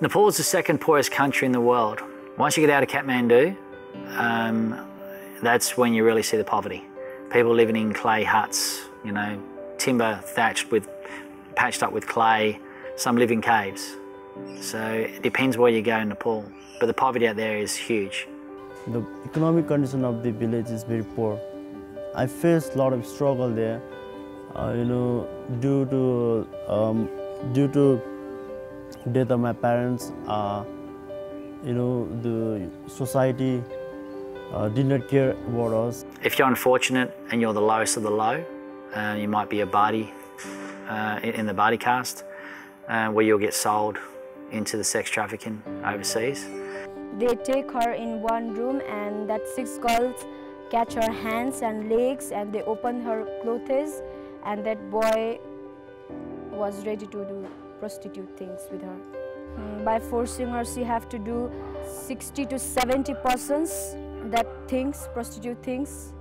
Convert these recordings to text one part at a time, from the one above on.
Nepal is the second poorest country in the world. Once you get out of Kathmandu, that's when you really see the poverty. People living in clay huts, you know, timber patched up with clay. Some live in caves. So it depends where you go in Nepal. But the poverty out there is huge. The economic condition of the village is very poor. I faced a lot of struggle there, you know, due to death of my parents. You know, the society did not care about us. If you're unfortunate and you're the lowest of the low, you might be a Badi in the Badi caste, where you'll get sold into the sex trafficking overseas. They take her in one room and that 6 girls catch her hands and legs and they open her clothes, and that boy was ready to do prostitute things with her. By forcing her, she have to do 60 to 70% that things, prostitute things.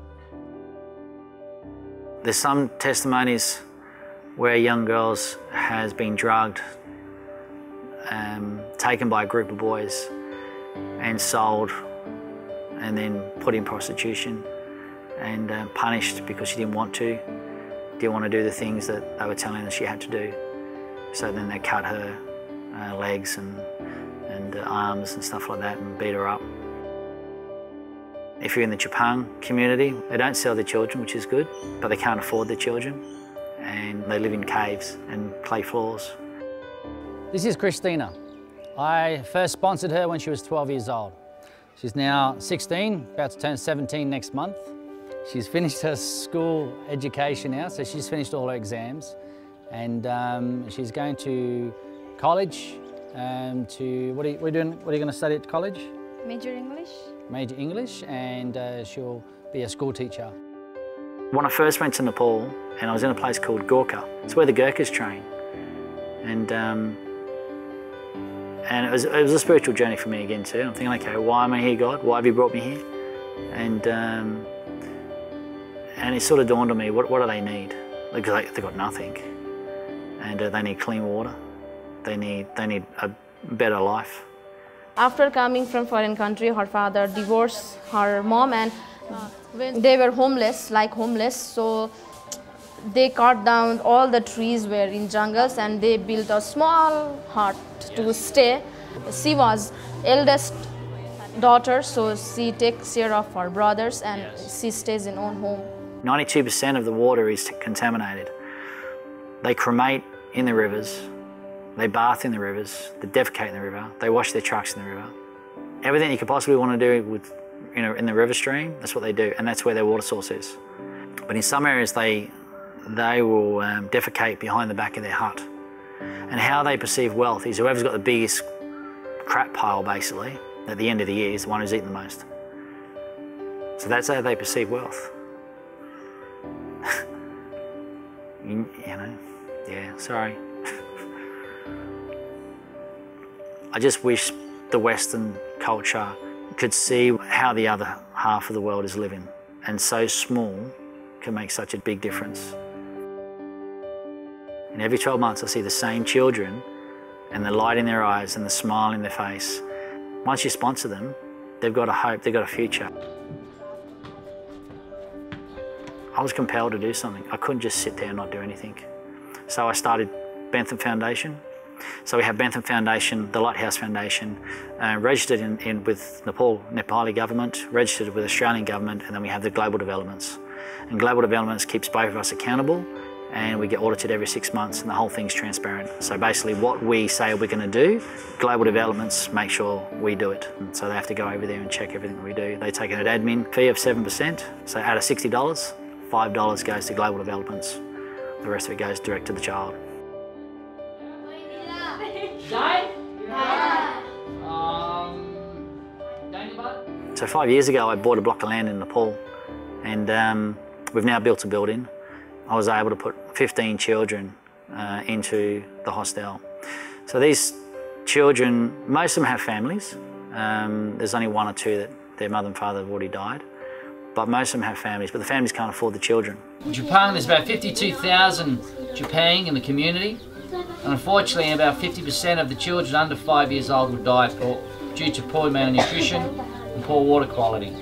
There's some testimonies where young girls has been drugged, taken by a group of boys and sold and then put in prostitution and punished because she didn't want to do the things that they were telling her she had to do. So then they cut her legs and arms and stuff like that and beat her up. If you're in the Chepang community, they don't sell their children, which is good, but they can't afford their children and they live in caves and clay floors. This is Christina. I first sponsored her when she was 12 years old. She's now 16, about to turn 17 next month. She's finished her school education now, so she's finished all her exams. And she's going to college what are you going to study at college? Major English. Major English, and she'll be a school teacher. When I first went to Nepal, and I was in a place called Gorkha, it's where the Gurkhas train. And it was a spiritual journey for me again too. I'm thinking, okay, why am I here, God? Why have you brought me here? And it sort of dawned on me, what do they need? They've got nothing. And they need clean water. They need a better life. After coming from foreign country, her father divorced her mom, and when they were homeless, so they cut down all the trees were in jungles and they built a small hut to stay. She was eldest daughter, so she takes care of her brothers and she stays in own home. 92% of the water is contaminated. They cremate in the rivers, they bath in the rivers, they defecate in the river, they wash their trucks in the river. Everything you could possibly want to do with, in the river stream, that's what they do, and that's where their water source is. But in some areas they will defecate behind the back of their hut. And how they perceive wealth is whoever's got the biggest crap pile, basically, at the end of the year is the one who's eaten the most. So that's how they perceive wealth. Yeah, sorry. I just wish the Western culture could see how the other half of the world is living, and so small can make such a big difference. And every 12 months I see the same children and the light in their eyes and the smile in their face. Once you sponsor them, they've got a hope, they've got a future. I was compelled to do something. I couldn't just sit there and not do anything. So I started Bentham Foundation. So we have Bentham Foundation, the Lighthouse Foundation, registered with Nepali government, registered with Australian government, and then we have the Global Developments. And Global Developments keeps both of us accountable, and we get audited every 6 months, and the whole thing's transparent. So basically what we say we're going to do, Global Developments make sure we do it. And so they have to go over there and check everything that we do. They take an admin fee of 7%, so out of $60, $5 goes to Global Developments. The rest of it goes direct to the child. So 5 years ago I bought a block of land in Nepal, and we've now built a building. I was able to put 15 children into the hostel. So these children, most of them have families. There's only 1 or 2 that their mother and father have already died, but most of them have families, but the families can't afford the children. In Chepang, there's about 52,000 Chepang in the community. And unfortunately, about 50% of the children under 5 years old will die due to poor malnutrition and poor water quality.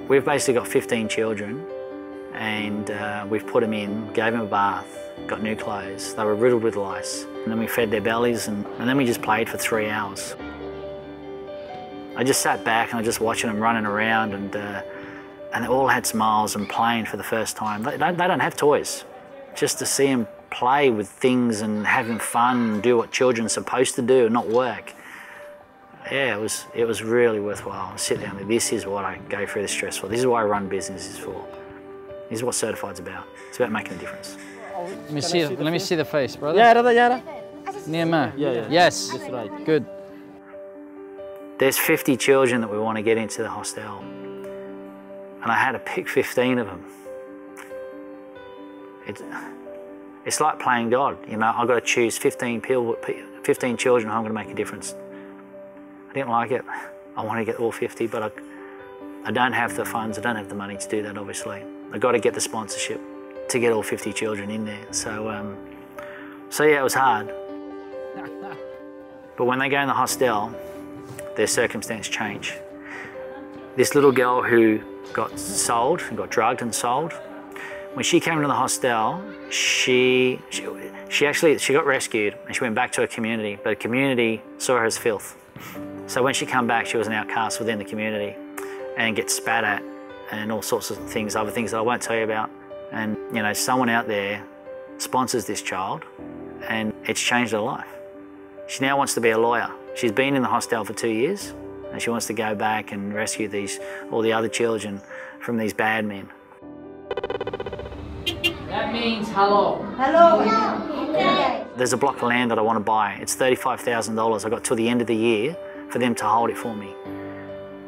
We've basically got 15 children, and we've put them in, gave them a bath, got new clothes. They were riddled with lice. And then we fed their bellies, and then we just played for 3 hours. I just sat back and I just watching them running around, and they all had smiles and playing for the first time. They don't have toys. Just to see them play with things and having fun and do what children are supposed to do and not work. Yeah, it was really worthwhile. Sit down and this is what I go through the stress for. This is what I run businesses for. This is what Certified's about. It's about making a difference. Let me see the face, brother. Yeah. Nehemiah. Yeah. Yes. That's right. Good. There's 50 children that we want to get into the hostel. And I had to pick 15 of them. It's like playing God, you know. I've got to choose 15 children who I'm going to make a difference. I didn't like it. I wanted to get all 50, but I don't have the funds, I don't have the money to do that, obviously. I've got to get the sponsorship to get all 50 children in there. So yeah, it was hard. But when they go in the hostel, their circumstance change. This little girl who got sold and got drugged and sold, when she came into the hostel, she got rescued and she went back to her community, but the community saw her as filth. So when she came back, she was an outcast within the community and gets spat at and all sorts of things, other things that I won't tell you about. And you know, someone out there sponsors this child and it's changed her life. She now wants to be a lawyer. She's been in the hostel for 2 years and she wants to go back and rescue all the other children from these bad men. That means hello. Hello. There's a block of land that I want to buy. It's $35,000. I got till the end of the year for them to hold it for me.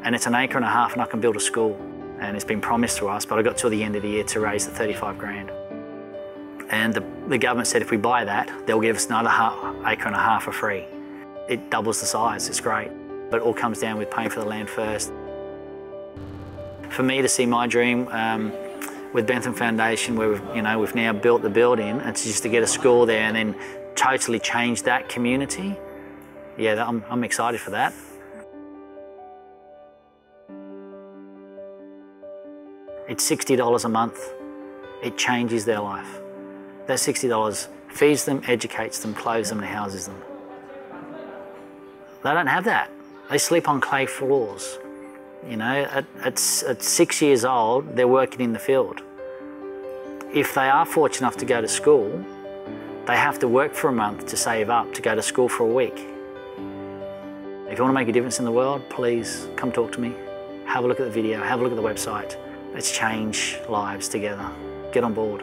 And it's 1.5 acres and I can build a school. And it's been promised to us, but I got till the end of the year to raise the 35 grand. And the government said if we buy that, they'll give us another 1.5 acres for free. It doubles the size, it's great. But it all comes down with paying for the land first. For me to see my dream with Bentham Foundation, where we've now built the building, and just to get a school there and then totally change that community, yeah, I'm excited for that. It's $60 a month. It changes their life. That $60 feeds them, educates them, clothes them and houses them. They don't have that. They sleep on clay floors. You know, at 6 years old, they're working in the field. If they are fortunate enough to go to school, they have to work for a month to save up to go to school for a week. If you want to make a difference in the world, please come talk to me. Have a look at the video, have a look at the website. Let's change lives together. Get on board.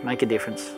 Make a difference.